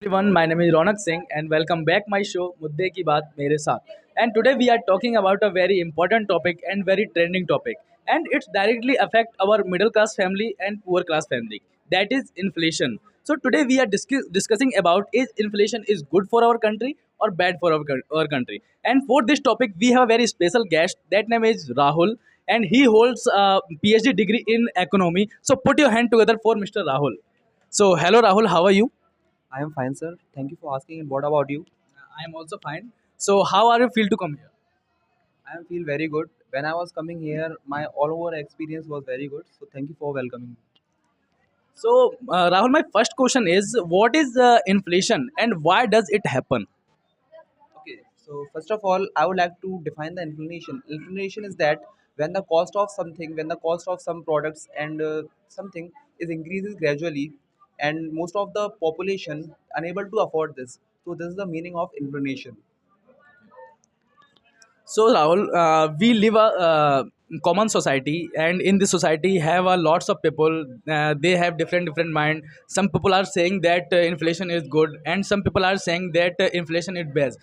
everyone, my name is Ronak Singh and welcome back my show Mudde Ki Baat Mere Saath. And today we are talking about a very important topic and very trending topic, and it's directly affect our middle class family and poor class family. That is inflation. So today we are discussing about is inflation is good for our country or bad for our country. And for this topic we have a very special guest. That name is Rahul, and he holds a PhD degree in economy. So put your hand together for Mr. Rahul. So hello Rahul, how are you? I am fine, sir. Thank you for asking. And what about you? I am also fine. So, how are you feel to come here? I am feel very good. When I was coming here, my all over experience was very good. So thank you for welcoming me. So, Rahul, my first question is, what is inflation and why does it happen? Okay. So first of all, I would like to define the inflation. Inflation is that when the cost of something, when the cost of some products and something is increases gradually, and most of the population unable to afford this. So this is the meaning of inflation. So, Rahul, we live a common society, and in this society, have a lots of people. They have different mind. Some people are saying that inflation is good, and some people are saying that inflation is bad.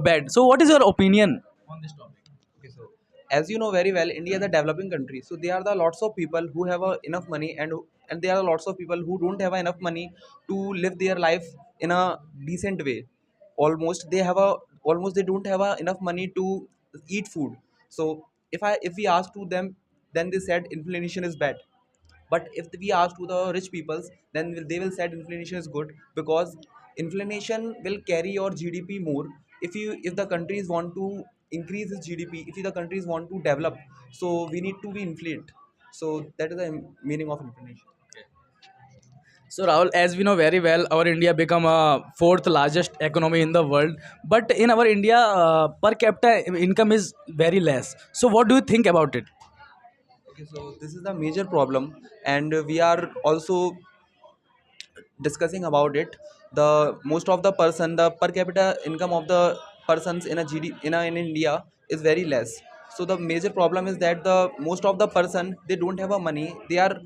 Bad. So, what is your opinion on this topic? Okay, so as you know very well, India is a developing country. So there are the lots of people who have enough money, and there are lots of people who don't have enough money to live their life in a decent way. Almost they don't have enough money to eat food. So if we ask to them, then they said inflation is bad. But if we ask to the rich peoples, then they will say inflation is good because inflation will carry your GDP more. If the countries want to increase its GDP, if the countries want to develop, so we need to be inflate. So that is the meaning of inflation. So Rahul, as we know very well, our India become a fourth largest economy in the world. But in our India, per capita income is very less. So what do you think about it? Okay, so this is the major problem, and we are also discussing about it. The most of the person, the per capita income of the persons in a GD in India is very less. So the major problem is that the most of the person, they don't have a money. They are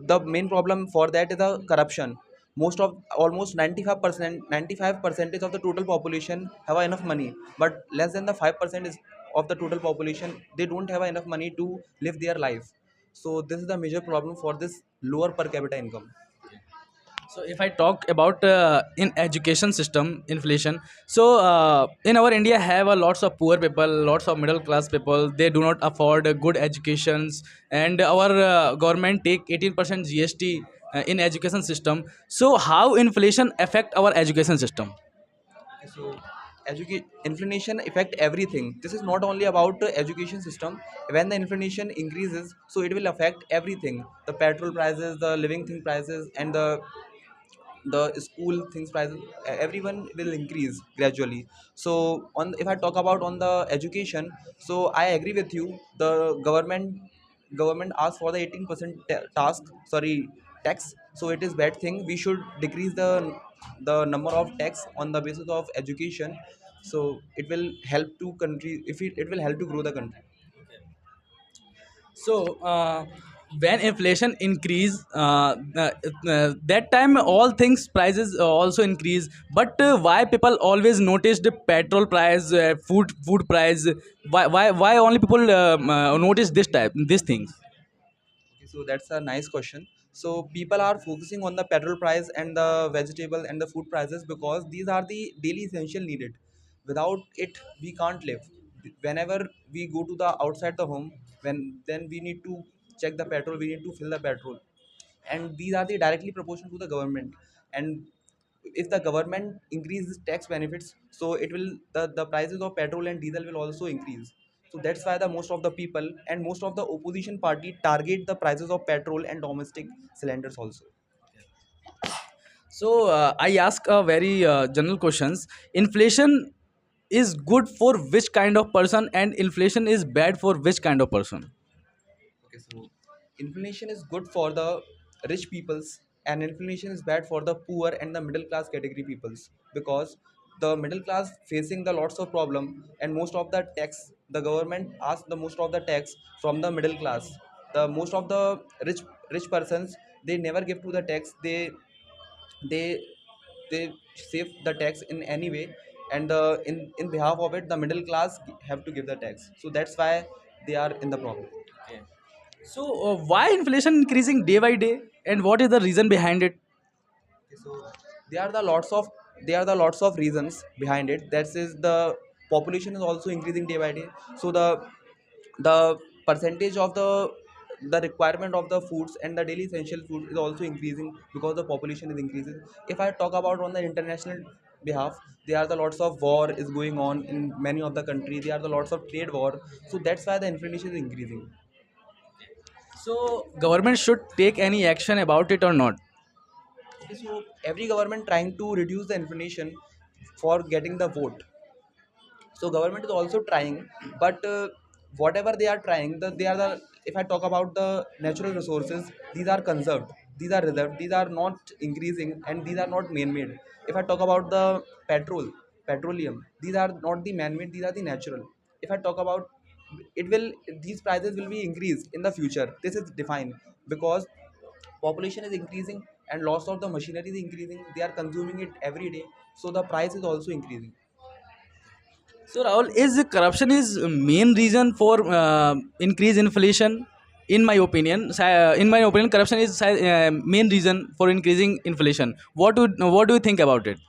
the main problem for that is the corruption. Most of almost 95 percentage of the total population have enough money, but less than the 5% is of the total population, they don't have enough money to live their life. So this is the major problem for this lower per capita income. So if I talk about in education system inflation, so in our India have a lots of poor people, lots of middle class people. They do not afford good educations, and our government take 18% GST in education system. So how inflation affect our education system? So inflation affect everything. This is not only about the education system. When the inflation increases, so it will affect everything: the petrol prices, the living thing prices, and the school things prices. Everyone will increase gradually. So on, if I talk about on the education, so I agree with you. The government asks for the 18% tax. So it is bad thing. We should decrease the number of tax on the basis of education. So it will help to country, if it will help to grow the country. So when inflation increase, that time all things prices also increase. But why people always notice the petrol price, food price? Why only people notice this type these things? Okay, so that's a nice question. So people are focusing on the petrol price and the vegetable and the food prices because these are the daily essential needed. Without it, we can't live. Whenever we go to the outside the home, when then we need to check the petrol, we need to fill the petrol, and these are the directly proportional to the government. And if the government increases tax benefits, so it will the prices of petrol and diesel will also increase. So that's why the most of the people and most of the opposition party target the prices of petrol and domestic cylinders also. So I ask a very general questions. Inflation is good for which kind of person, and inflation is bad for which kind of person? Okay, so inflation is good for the rich peoples, and inflation is bad for the poor and the middle class category peoples because the middle class facing the lots of problem, and most of the tax, the government asks the most of the tax from the middle class. The most of the rich persons, they never give to the tax. They they save the tax in any way, and in behalf of it the middle class have to give the tax, so that's why they are in the problem. Okay. So why inflation increasing day by day, and what is the reason behind it? Okay, so there are the lots of reasons behind it. That is, the population is also increasing day by day. So the percentage of the requirement of the foods and the daily essential food is also increasing because the population is increasing. If I talk about on the international behalf, there are the lots of war is going on in many of the countries. There are the lots of trade war. So that's why the inflation is increasing. So government should take any action about it or not? Okay, so every government trying to reduce the inflation for getting the vote. So government is also trying, but whatever they are trying, they are the, if I talk about the natural resources, these are conserved, these are reserved, these are not increasing, and these are not man-made. If I talk about the petroleum, these are not the man-made, these are the natural. If I talk about, it will, these prices will be increased in the future, this is defined, because population is increasing and loss of the machinery is increasing, they are consuming it every day, so the price is also increasing. So Rahul, is corruption is main reason for increase inflation? In my opinion, corruption is main reason for increasing inflation. What do you think about it?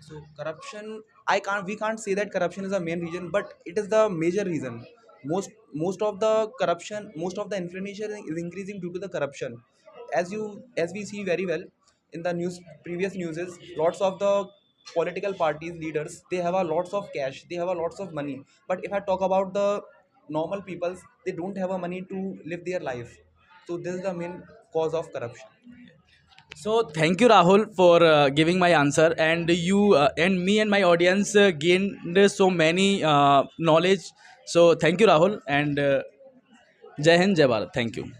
So corruption, I can't we can't say that corruption is a main reason, but it is the major reason. Most of the corruption, most of the inflation is increasing due to the corruption. As we see very well in the news, previous news is lots of the political parties leaders, they have a lots of cash, they have a lots of money. But if I talk about the normal peoples, they don't have a money to live their life. So this is the main cause of corruption. So thank you, Rahul, for giving my answer, and you and me and my audience gained so many knowledge. So thank you, Rahul, and Jai Hind, Jai Bharat. Thank you.